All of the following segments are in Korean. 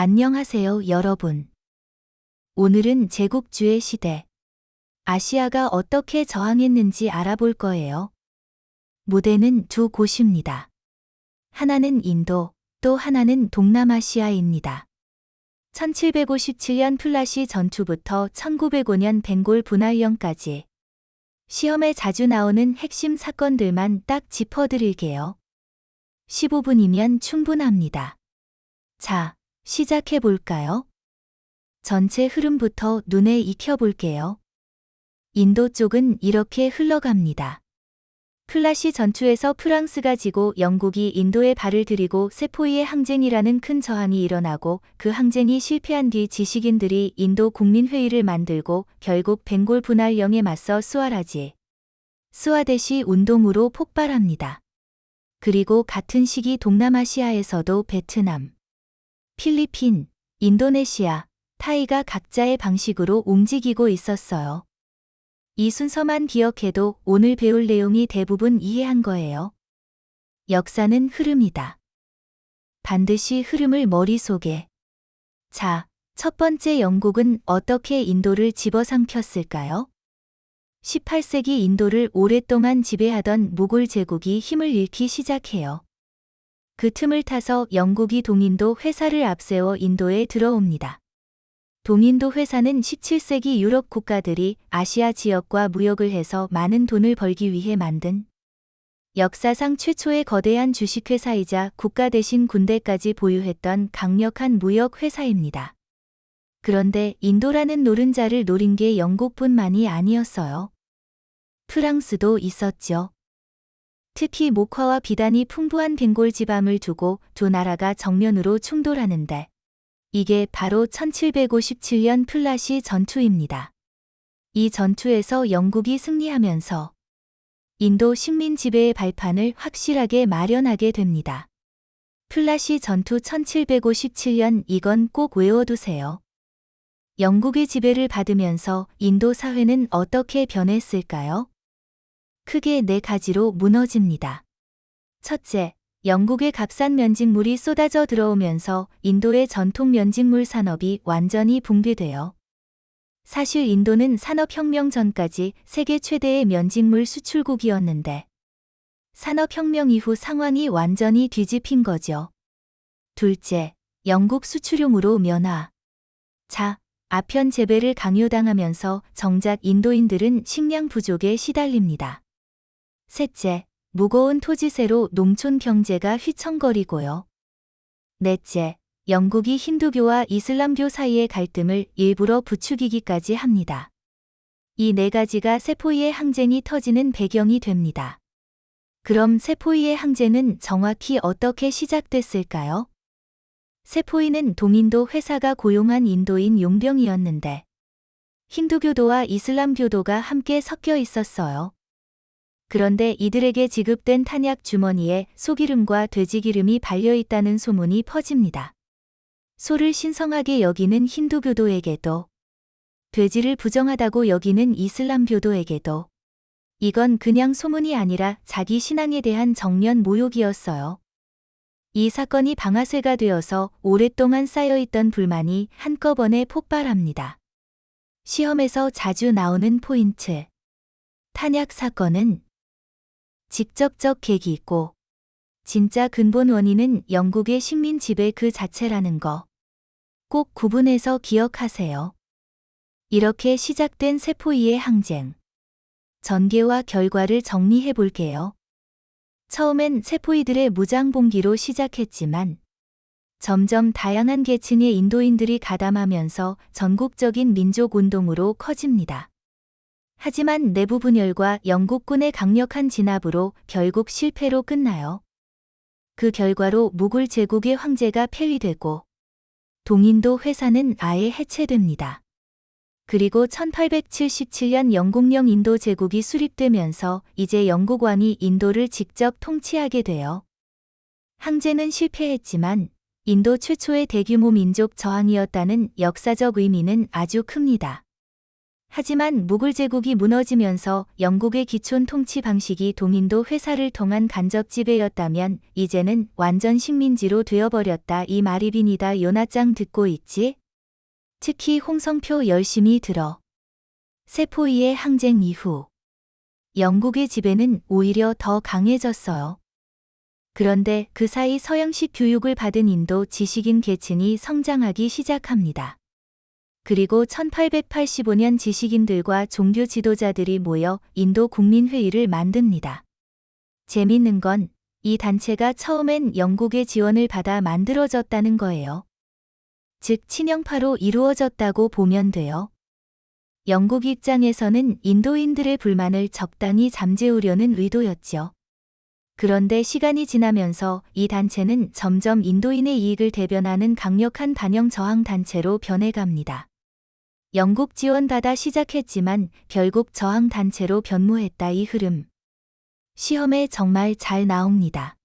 안녕하세요, 여러분. 오늘은 제국주의 시대, 아시아가 어떻게 저항했는지 알아볼 거예요. 무대는 두 곳입니다. 하나는 인도, 또 하나는 동남아시아입니다. 1757년 플라시 전투부터 1905년 벵골 분할령까지 시험에 자주 나오는 핵심 사건들만 딱 짚어드릴게요. 15분이면 충분합니다. 자, 시작해볼까요? 전체 흐름부터 눈에 익혀볼게요. 인도 쪽은 이렇게 흘러갑니다. 플라시 전투에서 프랑스가 지고 영국이 인도에 발을 들이고 세포이의 항쟁이라는 큰 저항이 일어나고 그 항쟁이 실패한 뒤 지식인들이 인도 국민회의를 만들고 결국 벵골 분할령에 맞서 수아라지, 스와데시 운동으로 폭발합니다. 그리고 같은 시기 동남아시아에서도 베트남, 필리핀, 인도네시아, 타이가 각자의 방식으로 움직이고 있었어요. 이 순서만 기억해도 오늘 배울 내용이 대부분 이해한 거예요. 역사는 흐름이다. 반드시 흐름을 머릿속에. 자, 첫 번째 영국은 어떻게 인도를 집어삼켰을까요? 18세기 인도를 오랫동안 지배하던 모골 제국이 힘을 잃기 시작해요. 그 틈을 타서 영국이 동인도 회사를 앞세워 인도에 들어옵니다. 동인도 회사는 17세기 유럽 국가들이 아시아 지역과 무역을 해서 많은 돈을 벌기 위해 만든 역사상 최초의 거대한 주식회사이자 국가 대신 군대까지 보유했던 강력한 무역 회사입니다. 그런데 인도라는 노른자를 노린 게 영국뿐만이 아니었어요. 프랑스도 있었죠. 특히 목화와 비단이 풍부한 벵골 지방을 두고 두 나라가 정면으로 충돌하는데 이게 바로 1757년 플라시 전투입니다. 이 전투에서 영국이 승리하면서 인도 식민 지배의 발판을 확실하게 마련하게 됩니다. 플라시 전투 1757년 이건 꼭 외워두세요. 영국의 지배를 받으면서 인도 사회는 어떻게 변했을까요? 크게 네 가지로 무너집니다. 첫째, 영국의 값싼 면직물이 쏟아져 들어오면서 인도의 전통 면직물 산업이 완전히 붕괴돼요. 사실 인도는 산업혁명 전까지 세계 최대의 면직물 수출국이었는데 산업혁명 이후 상황이 완전히 뒤집힌 거죠. 둘째, 영국 수출용으로 면화, 자, 아편 재배를 강요당하면서 정작 인도인들은 식량 부족에 시달립니다. 셋째, 무거운 토지세로 농촌 경제가 휘청거리고요. 넷째, 영국이 힌두교와 이슬람교 사이의 갈등을 일부러 부추기기까지 합니다. 이 네 가지가 세포이의 항쟁이 터지는 배경이 됩니다. 그럼 세포이의 항쟁은 정확히 어떻게 시작됐을까요? 세포이는 동인도 회사가 고용한 인도인 용병이었는데 힌두교도와 이슬람교도가 함께 섞여 있었어요. 그런데 이들에게 지급된 탄약 주머니에 소기름과 돼지기름이 발려있다는 소문이 퍼집니다. 소를 신성하게 여기는 힌두교도에게도, 돼지를 부정하다고 여기는 이슬람교도에게도, 이건 그냥 소문이 아니라 자기 신앙에 대한 정면 모욕이었어요. 이 사건이 방아쇠가 되어서 오랫동안 쌓여있던 불만이 한꺼번에 폭발합니다. 시험에서 자주 나오는 포인트. 탄약 사건은 직접적 계기 있고 진짜 근본 원인은 영국의 식민 지배 그 자체라는 거 꼭 구분해서 기억하세요. 이렇게 시작된 세포이의 항쟁. 전개와 결과를 정리해 볼게요. 처음엔 세포이들의 무장봉기로 시작했지만 점점 다양한 계층의 인도인들이 가담하면서 전국적인 민족 운동으로 커집니다. 하지만 내부 분열과 영국군의 강력한 진압으로 결국 실패로 끝나요. 그 결과로 무굴 제국의 황제가 폐위되고 동인도 회사는 아예 해체됩니다. 그리고 1877년 영국령 인도 제국이 수립되면서 이제 영국 왕이 인도를 직접 통치하게 돼요. 항쟁은 실패했지만 인도 최초의 대규모 민족 저항이었다는 역사적 의미는 아주 큽니다. 하지만 무굴 제국이 무너지면서 영국의 기촌 통치 방식이 동인도 회사를 통한 간접 지배였다면 이제는 완전 식민지로 되어버렸다. 이 말이 빈이다. 요나짱 듣고 있지? 특히 홍성표 열심히 들어. 세포이의 항쟁 이후 영국의 지배는 오히려 더 강해졌어요. 그런데 그 사이 서양식 교육을 받은 인도 지식인 계층이 성장하기 시작합니다. 그리고 1885년 지식인들과 종교 지도자들이 모여 인도 국민회의를 만듭니다. 재밌는 건 이 단체가 처음엔 영국의 지원을 받아 만들어졌다는 거예요. 즉 친영파로 이루어졌다고 보면 돼요. 영국 입장에서는 인도인들의 불만을 적당히 잠재우려는 의도였죠. 그런데 시간이 지나면서 이 단체는 점점 인도인의 이익을 대변하는 강력한 반영 저항 단체로 변해갑니다. 영국 지원받아 시작했지만 결국 저항 단체로 변모했다. 이 흐름. 시험에 정말 잘 나옵니다.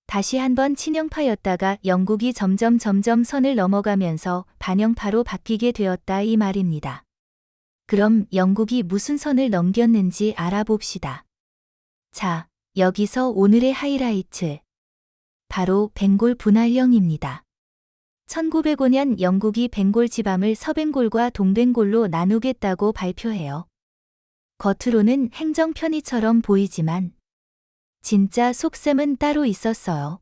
다시 한번 친영파였다가 영국이 점점 선을 넘어가면서 반영파로 바뀌게 되었다. 이 말입니다. 그럼 영국이 무슨 선을 넘겼는지 알아봅시다. 자, 여기서 오늘의 하이라이트. 바로 벵골 분할령입니다. 1905년 영국이 벵골 지방을 서벵골과 동벵골로 나누겠다고 발표해요. 겉으로는 행정 편의처럼 보이지만 진짜 속셈은 따로 있었어요.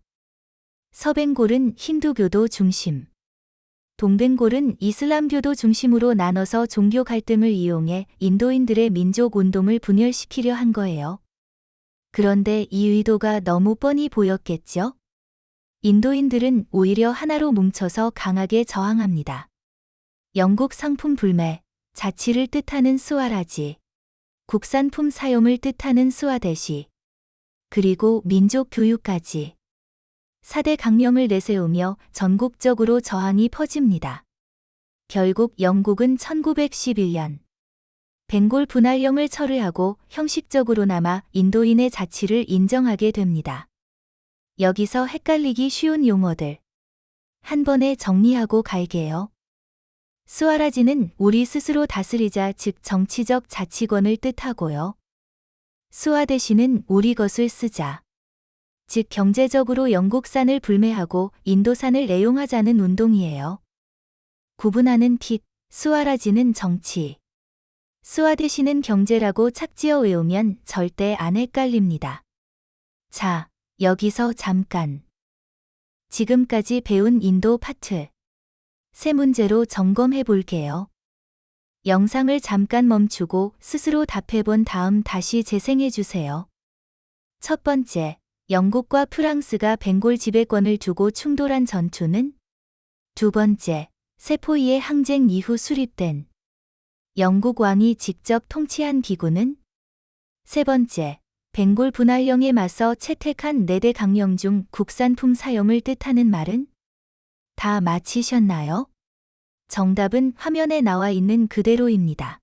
서벵골은 힌두교도 중심, 동벵골은 이슬람교도 중심으로 나눠서 종교 갈등을 이용해 인도인들의 민족 운동을 분열시키려 한 거예요. 그런데 이 의도가 너무 뻔히 보였겠죠? 인도인들은 오히려 하나로 뭉쳐서 강하게 저항합니다. 영국 상품 불매, 자치를 뜻하는 스와라지, 국산품 사용을 뜻하는 스와데시, 그리고 민족 교육까지 4대 강령을 내세우며 전국적으로 저항이 퍼집니다. 결국 영국은 1911년 벵골 분할령을 철회하고 형식적으로나마 인도인의 자치를 인정하게 됩니다. 여기서 헷갈리기 쉬운 용어들 한 번에 정리하고 갈게요. 스와라지는 우리 스스로 다스리자, 즉 정치적 자치권을 뜻하고요. 스와데시는 우리 것을 쓰자, 즉 경제적으로 영국산을 불매하고 인도산을 애용하자는 운동이에요. 구분하는 팁, 스와라지는 정치, 스와데시는 경제라고 착지어 외우면 절대 안 헷갈립니다. 자, 여기서 잠깐. 지금까지 배운 인도 파트 세 문제로 점검해 볼게요. 영상을 잠깐 멈추고 스스로 답해본 다음 다시 재생해 주세요. 첫 번째, 영국과 프랑스가 벵골 지배권을 두고 충돌한 전투는? 두 번째, 세포이의 항쟁 이후 수립된 영국 왕이 직접 통치한 기구는? 세 번째, 벵골 분할령에 맞서 채택한 4대 강령 중 국산품 사용을 뜻하는 말은? 다 마치셨나요? 정답은 화면에 나와 있는 그대로입니다.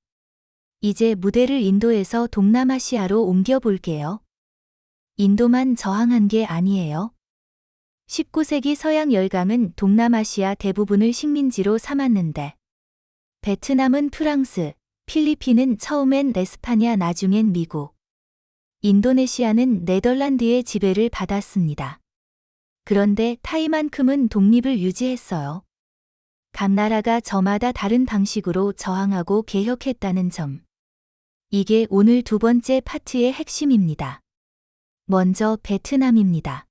이제 무대를 인도에서 동남아시아로 옮겨 볼게요. 인도만 저항한 게 아니에요. 19세기 서양 열강은 동남아시아 대부분을 식민지로 삼았는데 베트남은 프랑스, 필리핀은 처음엔 에스파냐 나중엔 미국, 인도네시아는 네덜란드의 지배를 받았습니다. 그런데 타이만큼은 독립을 유지했어요. 각 나라가 저마다 다른 방식으로 저항하고 개혁했다는 점. 이게 오늘 두 번째 파트의 핵심입니다. 먼저 베트남입니다.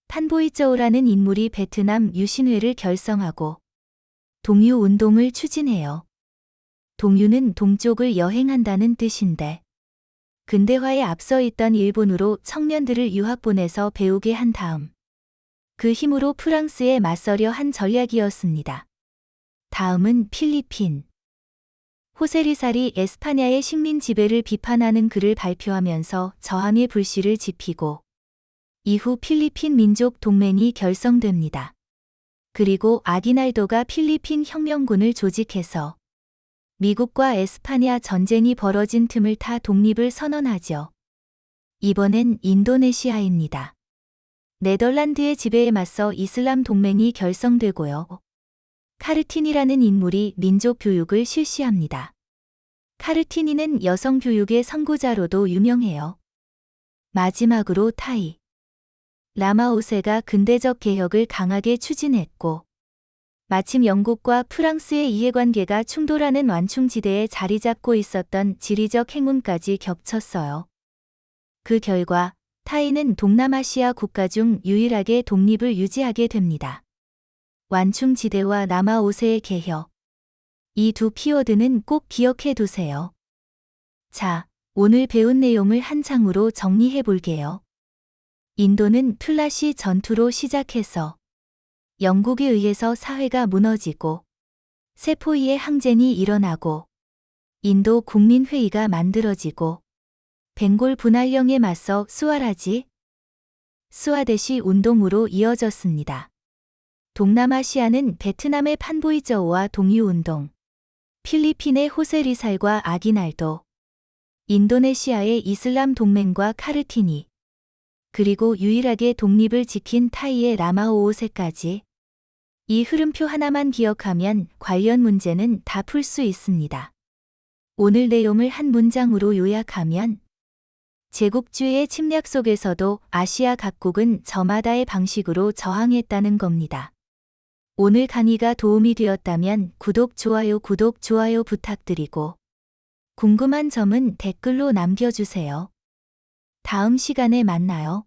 판보이저우라는 인물이 베트남 유신회를 결성하고 동유운동을 추진해요. 동유는 동쪽을 여행한다는 뜻인데 근대화에 앞서 있던 일본으로 청년들을 유학 보내서 배우게 한 다음 그 힘으로 프랑스에 맞서려 한 전략이었습니다. 다음은 필리핀. 호세리살이 에스파냐의 식민 지배를 비판하는 글을 발표하면서 저항의 불씨를 지피고 이후 필리핀 민족 동맹이 결성됩니다. 그리고 아기날도가 필리핀 혁명군을 조직해서 미국과 에스파냐 전쟁이 벌어진 틈을 타 독립을 선언하죠. 이번엔 인도네시아입니다. 네덜란드의 지배에 맞서 이슬람 동맹이 결성되고요. 카르틴이라는 인물이 민족 교육을 실시합니다. 카르티니는 여성 교육의 선구자로도 유명해요. 마지막으로 타이. 라마 5세가 근대적 개혁을 강하게 추진했고, 마침 영국과 프랑스의 이해관계가 충돌하는 완충지대에 자리 잡고 있었던 지리적 행운까지 겹쳤어요. 그 결과 타이는 동남아시아 국가 중 유일하게 독립을 유지하게 됩니다. 완충지대와 라마 5세의 개혁. 이 두 키워드는 꼭 기억해 두세요. 자, 오늘 배운 내용을 한 장으로 정리해 볼게요. 인도는 플라시 전투로 시작해서 영국에 의해서 사회가 무너지고 세포이의 항쟁이 일어나고 인도 국민회의가 만들어지고 벵골 분할령에 맞서 수아라지, 수아데시 운동으로 이어졌습니다. 동남아시아는 베트남의 판보이저오와 동유운동, 필리핀의 호세리살과 아기날도, 인도네시아의 이슬람 동맹과 카르티니, 그리고 유일하게 독립을 지킨 타이의 라마 5세까지 이 흐름표 하나만 기억하면 관련 문제는 다 풀 수 있습니다. 오늘 내용을 한 문장으로 요약하면 제국주의의 침략 속에서도 아시아 각국은 저마다의 방식으로 저항했다는 겁니다. 오늘 강의가 도움이 되었다면 구독, 좋아요 부탁드리고 궁금한 점은 댓글로 남겨주세요. 다음 시간에 만나요.